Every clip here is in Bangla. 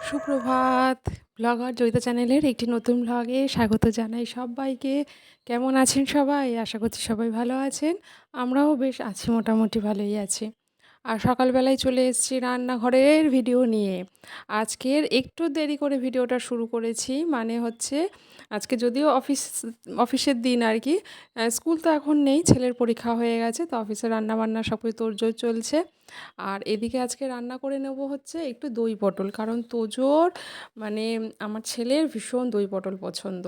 সুপ্রভাত। ব্লগার জয়িতা চ্যানেলের একটি নতুন ব্লগে স্বাগত জানাই সব্বাইকে। কেমন আছেন সবাই? আশা করছি সবাই ভালো আছেন। আমরাও বেশ আছি, মোটামুটি ভালোই আছি। আর সকালবেলায় চলে এসেছি রান্নাঘরের ভিডিও নিয়ে। আজকের একটু দেরি করে ভিডিওটা শুরু করেছি। মানে হচ্ছে আজকে যদিও অফিসের দিন আর কি। স্কুল তো এখন নেই, ছেলের পরীক্ষা হয়ে গেছে, তো অফিসে রান্নাবান্না সব কিছু তোড়জোড় চলছে। আর এদিকে আজকে রান্না করে নেব হচ্ছে একটু দই পটল, কারণ তোজোর মানে আমার ছেলের ভীষণ দই পটল পছন্দ।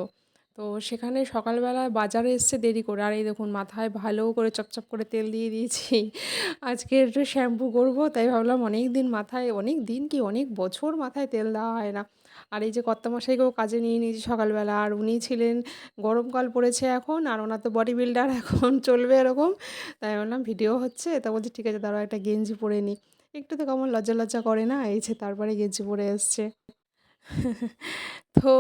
তো সেখানে সকালবেলায় বাজারে এসছে দেরি করে, আর এই দেখুন মাথায় ভালো করে চপচপ করে তেল দিয়ে দিয়েছি। আজকে একটু শ্যাম্পু করব, তাই ভাবলাম অনেক দিন মাথায়, অনেক দিন কি অনেক বছর মাথায় তেল দেওয়া হয় না। আর এই যে কর্তামশাইকেও কাজে নিয়ে নিয়েছি সকালবেলা, আর উনি ছিলেন, গরমকাল পড়েছে এখন, আর ওনার তো বডি বিল্ডার এখন চলবে এরকম। তাই বললাম ভিডিও হচ্ছে, তা বলছি ঠিক আছে দাঁড়াও একটা গেঞ্জি পরে নিই। একটু তো কেমন লজ্জা লজ্জা করে না, এই যে তারপরে গেঞ্জি পরে এসছে। তো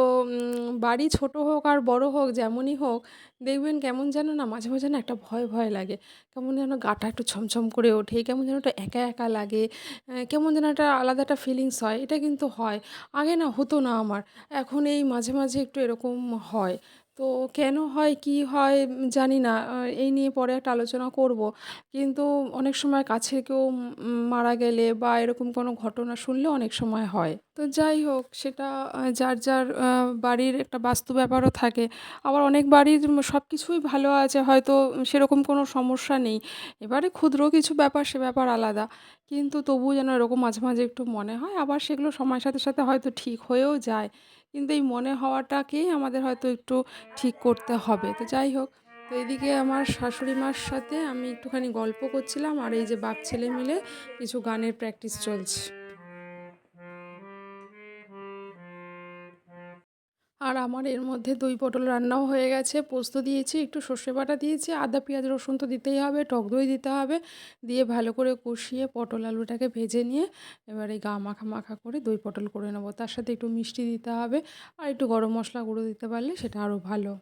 বাড়ি ছোট হোক আর বড় হোক, যেমনই হোক, দেখবেন কেমন যেন না মাঝে মাঝে না একটা ভয় ভয় লাগে। কেমন যেন গাটা একটু ছমছম করে ওঠে, কেমন যেন একটা একা একা লাগে। কেমন যেন একটা আলাদা একটা ফিলিংস হয়, এটা কিন্তু হয়। আগে না হতো না আমার, এখন এই মাঝে মাঝে একটু এরকম হয়। তো কেন হয় কী হয় জানি না, এই নিয়ে পরে একটা আলোচনা করব। কিন্তু অনেক সময় কাছের কেউ মারা গেলে বা এরকম কোনো ঘটনা শুনলে অনেক সময় হয়। তো যাই হোক, সেটা যার যার বাড়ির একটা বাস্তু ব্যাপারও থাকে। আবার অনেক বাড়ির সব কিছুই ভালো আছে, হয়তো সেরকম কোনো সমস্যা নেই। এবারে ক্ষুদ্র কিছু ব্যাপার, সে ব্যাপার আলাদা। কিন্তু তবুও যেন এরকম মাঝে মাঝে একটু মনে হয়, আবার সেগুলো সময়ের সাথে সাথে হয়তো ঠিক হয়েও যায়। কিন্তু এই মনে হওয়াটাকেই আমাদের হয়তো একটু ঠিক করতে হবে। তো যাই হোক, তো এদিকে আমার শাশুড়ি মার সাথে আমি একটুখানি গল্প করছিলাম, আর এই যে বাপ ছেলে মিলে কিছু গানের প্র্যাকটিস চলছে। আর আমার এর মধ্যে দই পটল রান্নাও হয়ে গেছে, পোস্ত দিয়েছি, একটু সর্ষে বাটা দিয়েছি, আদা পেঁয়াজ রসুন তো দিতেই হবে, টক দই দিতে হবে। দিয়ে ভালো করে কষিয়ে পটল আলুটাকে ভেজে নিয়ে এবারে গা মাখা মাখা করে দই পটল করে নেবো। তার সাথে একটু মিষ্টি দিতে হবে, আর একটু গরম মশলা গুঁড়ো দিতে পারলে সেটা আরও ভালো।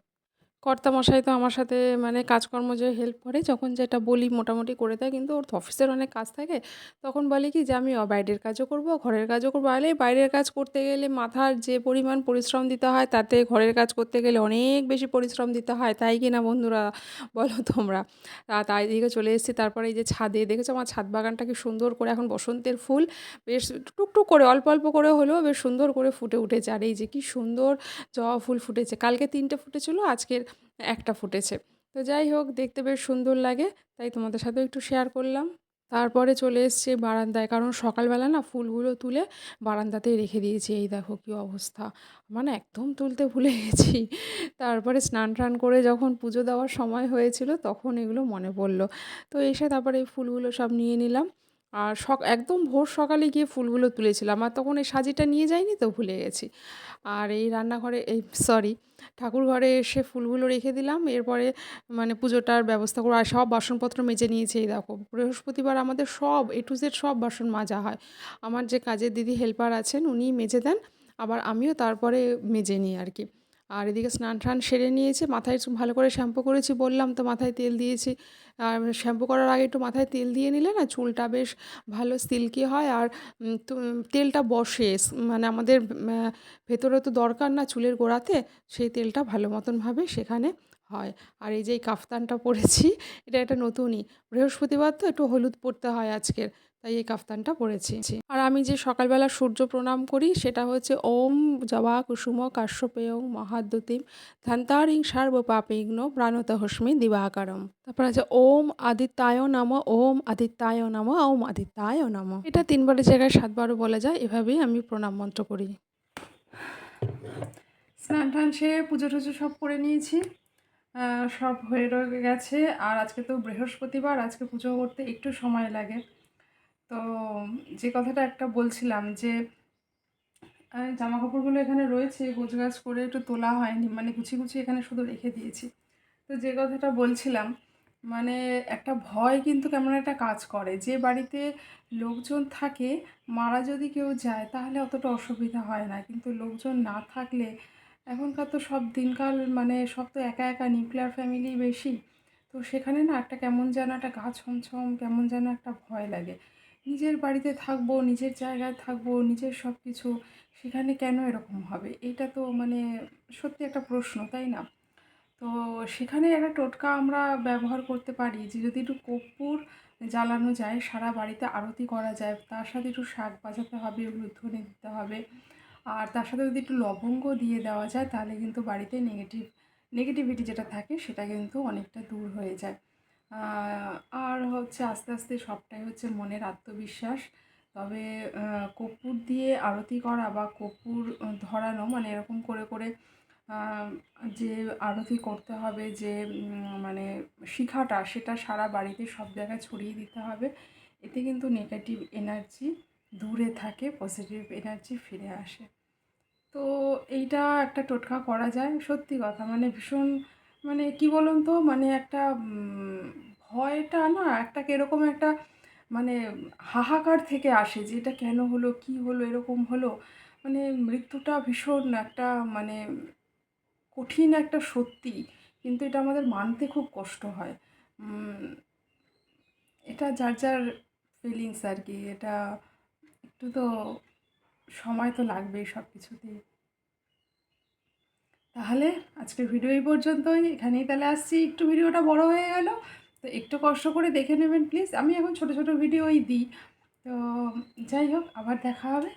কর্তামশাই তো আমার সাথে মানে কাজকর্ম যে হেল্প করে, যখন যেটা বলি মোটামুটি করে দেয়, কিন্তু ওর তো অফিসের অনেক কাজ থাকে। তখন বলে কি যে আমি বাইরের কাজও করব, ঘরের কাজও করবো। আরে বাইরের কাজ করতে গেলে মাথার যে পরিমাণ পরিশ্রম দিতে হয়, তাতে ঘরের কাজ করতে গেলে অনেক বেশি পরিশ্রম দিতে হয়, তাই কি না বন্ধুরা, বলো তোমরা? তাই দিকে চলে এসেছি। তারপরে এই যে ছাদে দেখেছো আমার ছাদ বাগানটা কি সুন্দর করে এখন বসন্তের ফুল বেশ টুকটুক করে অল্প অল্প করে হলেও বেশ সুন্দর করে ফুটে উঠেছে। আর এই যে কি সুন্দর জবা ফুল ফুটেছে, কালকে 3টে ফুটেছিল, আজকের একটা ফুটেছে। তো যাই হোক, দেখতে বেশ সুন্দর লাগে, তাই তোমাদের সাথেও একটু শেয়ার করলাম। তারপরে চলে এসেছি বারান্দায়, কারণ সকালবেলা না ফুলগুলো তুলে বারান্দাতেই রেখে দিয়েছি। এই দেখো কী অবস্থা, মানে একদম তুলতে ভুলে গেছি। তারপরে স্নান টান করে যখন পুজো দেওয়ার সময় হয়েছিল, তখন এগুলো মনে পড়লো। তো এসে তারপরে এই ফুলগুলো সব নিয়ে নিলাম। আর একদম ভোর সকালে গিয়ে ফুলগুলো তুলেছিলাম, আর তখন এই সাজিটা নিয়ে যাইনি, তো ভুলে গেছি। আর এই রান্নাঘরে, এই সরি, ঠাকুর ঘরে এসে ফুলগুলো রেখে দিলাম। এরপরে মানে পুজোটার ব্যবস্থা করে আর সব বাসনপত্র মেজে নিয়েছি। এই দেখো, বৃহস্পতিবার আমাদের সব এ টু জেড সব বাসন মাজা হয়। আমার যে কাজের দিদি হেল্পার আছেন, উনিই মেজে দেন, আবার আমিও তারপরে মেজে নিই আর কি। আর এদিকে স্নান টান সেরে নিয়েছি, মাথায় ভালো করে শ্যাম্পু করেছি, বললাম তো মাথায় তেল দিয়েছি। আর শ্যাম্পু করার আগে একটু মাথায় তেল দিয়ে নিলে না চুলটা বেশ ভালো সিল্কি হয়, আর তো তেলটা বসে মানে আমাদের ভেতরে তো দরকার না চুলের গোড়াতে, সেই তেলটা ভালো মতনভাবে সেখানে হয়। আর এই যে এই কাফতানটা পরেছি, এটা একটা নতুনই, বৃহস্পতিবার তো একটু হলুদ পরতে হয় আজকের, তাই এই কাফতানটা পরেছি। আর আমি যে সকালবেলা সূর্য প্রণাম করি, সেটা হচ্ছে ওম জবা কুসুম কাশ্যপেয়ং মহাদ্যুতিম ধান্তারিং সার্ব পাপিঘ্ন প্রাণতহস্মি দিবাকারম। তারপর আছে ওম আদিত্যায় নম, ওম আদিত্যায় নম, ওম আদিত্যায় নম। এটা 3বারের জায়গায় 7বারও বলা যায়, এভাবেই আমি প্রণাম মন্ত্র করি। স্নান টান সেরে পুজো টুজো সব করে নিয়েছি, সব হয়ে রয়ে গেছে। আর আজকে তো বৃহস্পতিবার, আজকে পুজো করতে একটু সময় লাগে। তো যে কথাটা একটা বলছিলাম যে জামা কাপড়গুলো এখানে রয়েছে, গোছগাছ করে একটু তোলা হয়নি, মানে গুছিয়ে গুছিয়ে এখানে শুধু রেখে দিয়েছি। তো যে কথাটা বলছিলাম, মানে একটা ভয় কিন্তু কেমন একটা কাজ করে, যে বাড়িতে লোকজন থাকে, মারা যদি কেউ যায় তাহলে অতটা অসুবিধা হয় না, কিন্তু লোকজন না থাকলে এখনকার তো সব দিনকাল মানে সব তো একা একা নিউক্লিয়ার ফ্যামিলি বেশি। তো সেখানে না একটা কেমন যেন একটা গা ছমছম কেমন যেন একটা ভয় লাগে। নিজের বাড়িতে থাকবো, নিজের জায়গায় থাকবো, নিজের সব কিছু, সেখানে কেন এরকম হবে? এইটা তো মানে সত্যি একটা প্রশ্ন, তাই না? তো সেখানে একটা টোটকা আমরা ব্যবহার করতে পারি যে যদি একটু কর্পূর জ্বালানো যায়, সারা বাড়িতে আরতি করা যায়, তার সাথে একটু শাক বাজাতে হবে, উলুধ্বনি দিতে হবে, আর তার সাথে যদি একটু লবঙ্গ দিয়ে দেওয়া যায় তাহলে কিন্তু বাড়িতে নেগেটিভিটি যেটা থাকে সেটা কিন্তু অনেকটা দূর হয়ে যায়। আর হচ্ছে আস্তে আস্তে সবটাই হচ্ছে মনের আত্মবিশ্বাস। তবে কর্পূর দিয়ে আরতি করা বা কর্পূর ধরানো মানে এরকম করে করে আহ, যে আরতি করতে হবে, যে মানে শিখাটা সেটা সারা বাড়িতে সব জায়গায় ছড়িয়ে দিতে হবে। এতে কিন্তু নেগেটিভ এনার্জি দূরে থাকে, পজিটিভ এনার্জি ফিরে আসে। তো এইটা একটা টোটকা করা যায়। সত্যি কথা মানে ভীষণ মানে কি বলুন তো মানে একটা ভয়টা না একটা কিরকম একটা মানে হাহাকার থেকে আসে যে এটা কেন হলো, কি হলো, এরকম হলো। মানে মৃত্যুটা ভীষণ একটা মানে কঠিন একটা সত্যি। কিন্তু এটা আমাদের মানতে খুব কষ্ট হয়। উম এটা যার, যার ফিলিংস আরকি। এটা একটু তো সময় তো লাগবেই সব কিছুতেই। তাহলে আজকের ভিডিও এই পর্যন্তই। এখানেই তাহলে আসছি। একটু ভিডিওটা বড় হয়ে গেল। তো একটু কষ্ট করে দেখে নেবেন প্লিজ। আমি এখন ছোট, ছোট ভিডিওই দিই। তো যাই হোক আবার দেখা হবে।